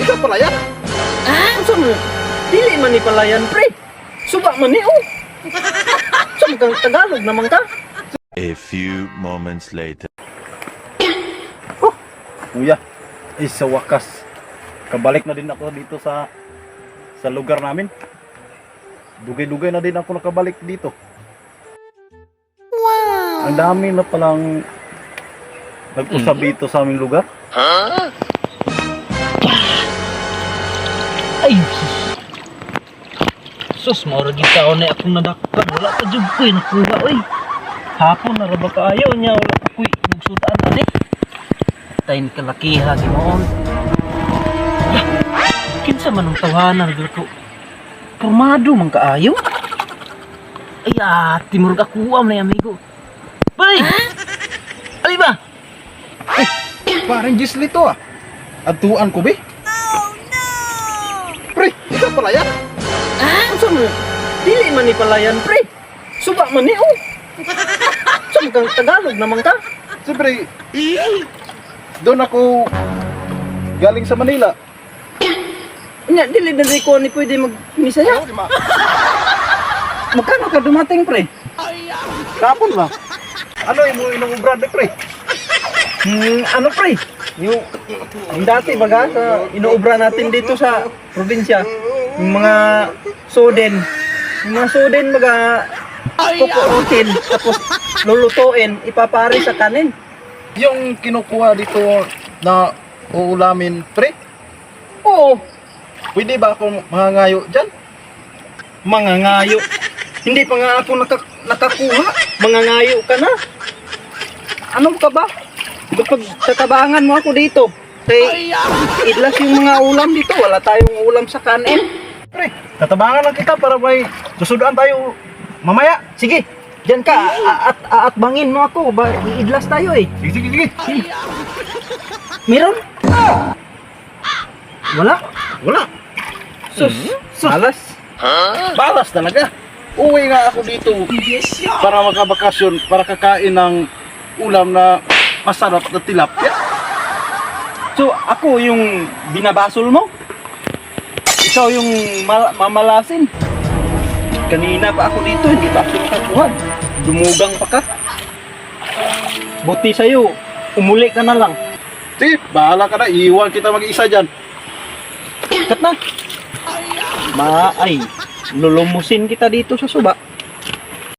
di ka palayan? Unsa mo? Dili man ni palayan, pre. Suba man ni oh. Sa kang Tagalog naman ka. A few moments later. Kuya, sa wakas, kabalik na din ako dito sa lugar namin. Dugay-dugay na din ako nakabalik dito. Wow! Ang dami na palang nag-usab dito sa aming lugar. Ay, sus, maura kita o na akong nadakpan. Wala pa dyan ko nakuha, oy. Hapon na raba kaayo niya, wala pa ko'y nagsutaan ani. Tayo kalakiha si Moon. Kinsa man ang tawanan ko. Formado man kaayo. Ay, timurog ako am na amigo. Bay! Ali ba? Parang Gisli to ah. Atuan ko be. Pre, di ka palayan? Unsa mo? Dili man ni palayan, pre. Suba man ni oh. Sa kang Tagalog naman ka. Siyempre, doon ako galing sa Manila. Nya, dili ko ni pwede mag-misaya. Magkano ka dumating, pre? Kapon ba? Ano yung mo inong pre? Ano, pre? Yung dati baga sa inuubra natin dito sa probinsya, yung mga soden. Yung mga soden baga kukuutin, tapos lulutuin, ipapare sa kanin. Yung kinukuha dito na uulamin, pre? Oo, Pwede ba ako mangangayo dyan? mga ngayo. Hindi pa nga ako nakakuha. Mga ngayo ka na. Ano ka ba? Kapag tatabangan mo ako dito, kay idlas yung mga ulam dito. Wala tayong ulam sa kanin. Pre, tatabangan lang kita para may susudan tayo mamaya. Sige, dyan ka. Aatbangin mo ako. Iidlas tayo eh. Sige. Meron? Wala? Wala. Sus, alas. Balas talaga. Uwi nga ako dito para makabakasyon, para kakain ng ulam na masarap na tilapia. So, ako yung binabasol mo? Ikaw yung mamalasin? Kanina pa ako dito, hindi pa ako nakakuha. Dumugang pa ka. Buti sa'yo, umuli ka na lang. Sige, bahala ka na. Iiwan kita mag-isa dyan. Kat na. Ay, lulumusin kita dito sa suba.